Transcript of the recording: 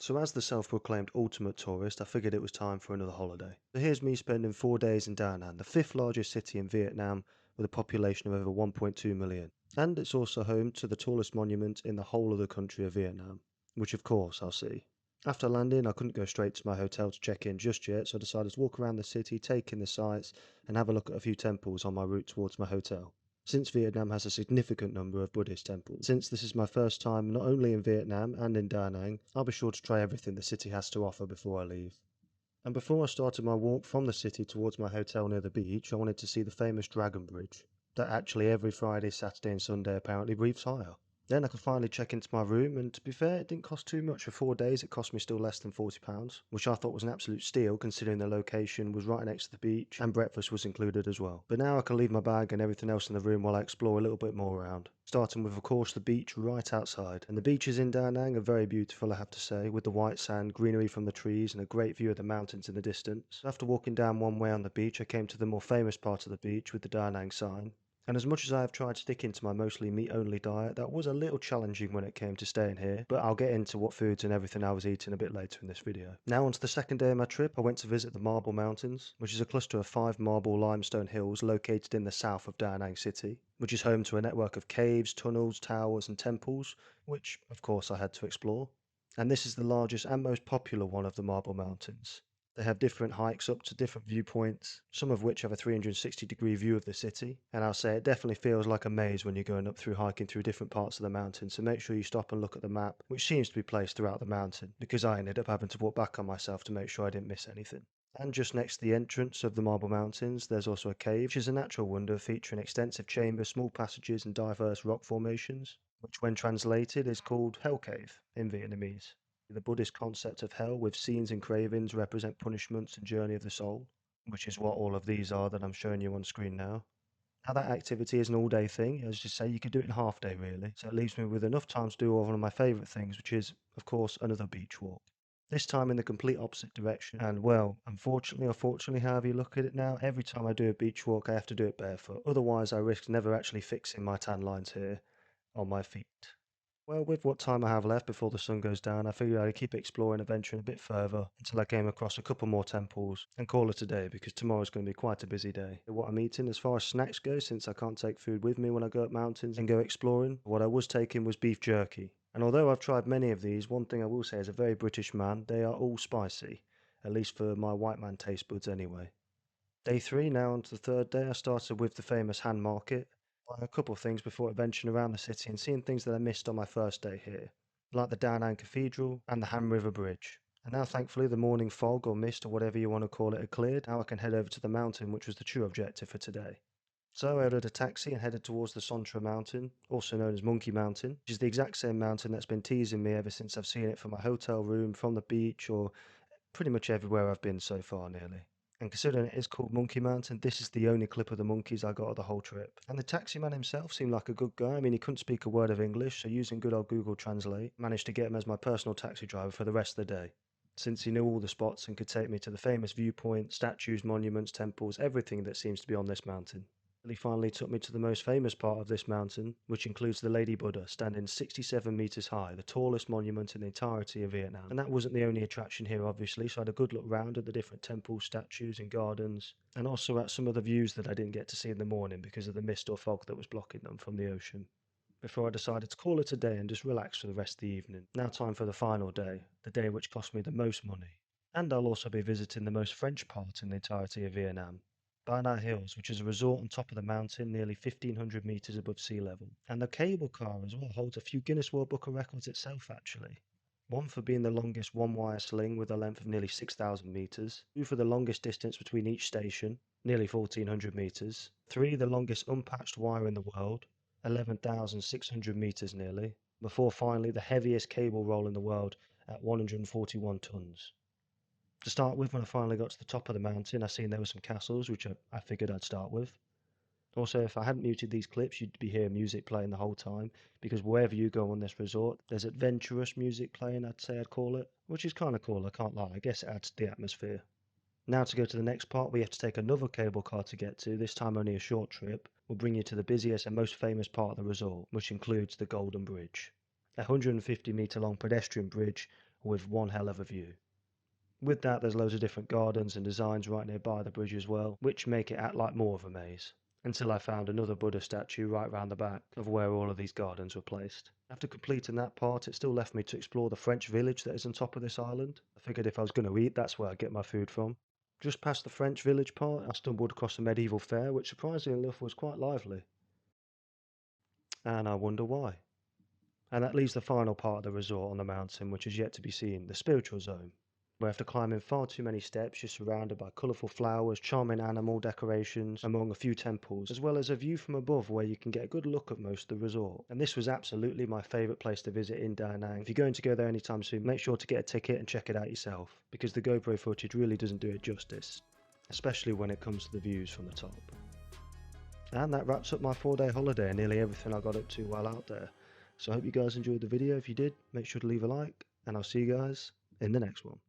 So as the self-proclaimed ultimate tourist, I figured it was time for another holiday. So here's me spending 4 days in Da Nang, the fifth largest city in Vietnam with a population of over 1.2 million. And it's also home to the tallest monument in the whole of the country of Vietnam, which of course I'll see. After landing, I couldn't go straight to my hotel to check in just yet, so I decided to walk around the city, take in the sights, and have a look at a few temples on my route towards my hotel. Since Vietnam has a significant number of Buddhist temples, since this is my first time not only in Vietnam and in Da Nang, I'll be sure to try everything the city has to offer before I leave. And before I started my walk from the city towards my hotel near the beach, I wanted to see the famous Dragon Bridge, that actually every Friday, Saturday and Sunday apparently breathes fire. Then I could finally check into my room, and to be fair, it didn't cost too much. For 4 days, it cost me still less than £40, which I thought was an absolute steal considering the location was right next to the beach and breakfast was included as well. But now I can leave my bag and everything else in the room while I explore a little bit more around. Starting with, of course, the beach right outside. And the beaches in Da Nang are very beautiful, I have to say, with the white sand, greenery from the trees, and a great view of the mountains in the distance. After walking down one way on the beach, I came to the more famous part of the beach with the Da Nang sign. And as much as I have tried sticking to my mostly meat-only diet, that was a little challenging when it came to staying here, but I'll get into what foods and everything I was eating a bit later in this video. Now onto the second day of my trip, I went to visit the Marble Mountains, which is a cluster of 5 marble limestone hills located in the south of Da Nang City, which is home to a network of caves, tunnels, towers and temples, which of course I had to explore. And this is the largest and most popular one of the Marble Mountains. They have different hikes up to different viewpoints, some of which have a 360-degree view of the city, and I'll say it definitely feels like a maze when you're going up through hiking through different parts of the mountain, so make sure you stop and look at the map, which seems to be placed throughout the mountain, because I ended up having to walk back on myself to make sure I didn't miss anything. And just next to the entrance of the Marble Mountains, there's also a cave, which is a natural wonder featuring extensive chambers, small passages and diverse rock formations, which when translated is called Hell Cave in Vietnamese. The Buddhist concept of hell with scenes and cravings represent punishments and journey of the soul, which is what all of these are that I'm showing you on screen now. Now that activity is an all-day thing, as you say, you could do it in half day really, so it leaves me with enough time to do one of my favourite things, which is, of course, another beach walk. This time in the complete opposite direction, and well, unfortunately or fortunately, however you look at it now, every time I do a beach walk I have to do it barefoot, otherwise I risk never actually fixing my tan lines here on my feet. Well, with what time I have left before the sun goes down, I figured I'd keep exploring and venturing a bit further until I came across a couple more temples and call it a day because tomorrow's going to be quite a busy day. What I'm eating as far as snacks go, since I can't take food with me when I go up mountains and go exploring, what I was taking was beef jerky. And although I've tried many of these, one thing I will say as a very British man, they are all spicy, at least for my white man taste buds anyway. Day 3, now on to the third day, I started with the famous hand market, buying a couple of things before venturing around the city and seeing things that I missed on my first day here, like the Nang Cathedral and the Han River Bridge. And now thankfully the morning fog or mist or whatever you want to call it had cleared, now I can head over to the mountain which was the true objective for today. So I ordered a taxi and headed towards the Sontra Mountain, also known as Monkey Mountain, which is the exact same mountain that's been teasing me ever since I've seen it from my hotel room, from the beach, or pretty much everywhere I've been so far nearly. And considering it is called Monkey Mountain, this is the only clip of the monkeys I got of the whole trip. And the taxi man himself seemed like a good guy. I mean, he couldn't speak a word of English, so using good old Google Translate, managed to get him as my personal taxi driver for the rest of the day, since he knew all the spots and could take me to the famous viewpoints, statues, monuments, temples, everything that seems to be on this mountain. He finally took me to the most famous part of this mountain, which includes the Lady Buddha, standing 67 meters high, the tallest monument in the entirety of Vietnam. And that wasn't the only attraction here, obviously, so I had a good look round at the different temples, statues and gardens, and also at some of the views that I didn't get to see in the morning because of the mist or fog that was blocking them from the ocean. Before I decided to call it a day and just relax for the rest of the evening. Now time for the final day, the day which cost me the most money. And I'll also be visiting the most French part in the entirety of Vietnam, Bai Hills, which is a resort on top of the mountain, nearly 1,500 meters above sea level. And the cable car as well holds a few Guinness World Book of Records itself, actually. One for being the longest one-wire sling with a length of nearly 6,000 meters. Two for the longest distance between each station, nearly 1,400 meters. Three, the longest unpatched wire in the world, 11,600 meters nearly. Before finally the heaviest cable roll in the world at 141 tons. To start with, when I finally got to the top of the mountain, I seen there were some castles, which I figured I'd start with. Also, if I hadn't muted these clips, you'd be hearing music playing the whole time, because wherever you go on this resort, there's adventurous music playing, I'd call it, which is kind of cool, I can't lie, I guess it adds to the atmosphere. Now to go to the next part, we have to take another cable car to get to, this time only a short trip. Will bring you to the busiest and most famous part of the resort, which includes the Golden Bridge. A 150 meter long pedestrian bridge with one hell of a view. With that, there's loads of different gardens and designs right nearby the bridge as well, which make it act like more of a maze, until I found another Buddha statue right round the back of where all of these gardens were placed. After completing that part, it still left me to explore the French village that is on top of this island. I figured if I was going to eat, that's where I'd get my food from. Just past the French village part, I stumbled across a medieval fair, which surprisingly enough was quite lively. And I wonder why. And that leaves the final part of the resort on the mountain, which is yet to be seen, the spiritual zone, where after climbing far too many steps, you're surrounded by colourful flowers, charming animal decorations, among a few temples, as well as a view from above where you can get a good look at most of the resort. And this was absolutely my favourite place to visit in Da Nang. If you're going to go there anytime soon, make sure to get a ticket and check it out yourself, because the GoPro footage really doesn't do it justice, especially when it comes to the views from the top. And that wraps up my 4-day holiday and nearly everything I got up to while out there. So I hope you guys enjoyed the video. If you did, make sure to leave a like, and I'll see you guys in the next one.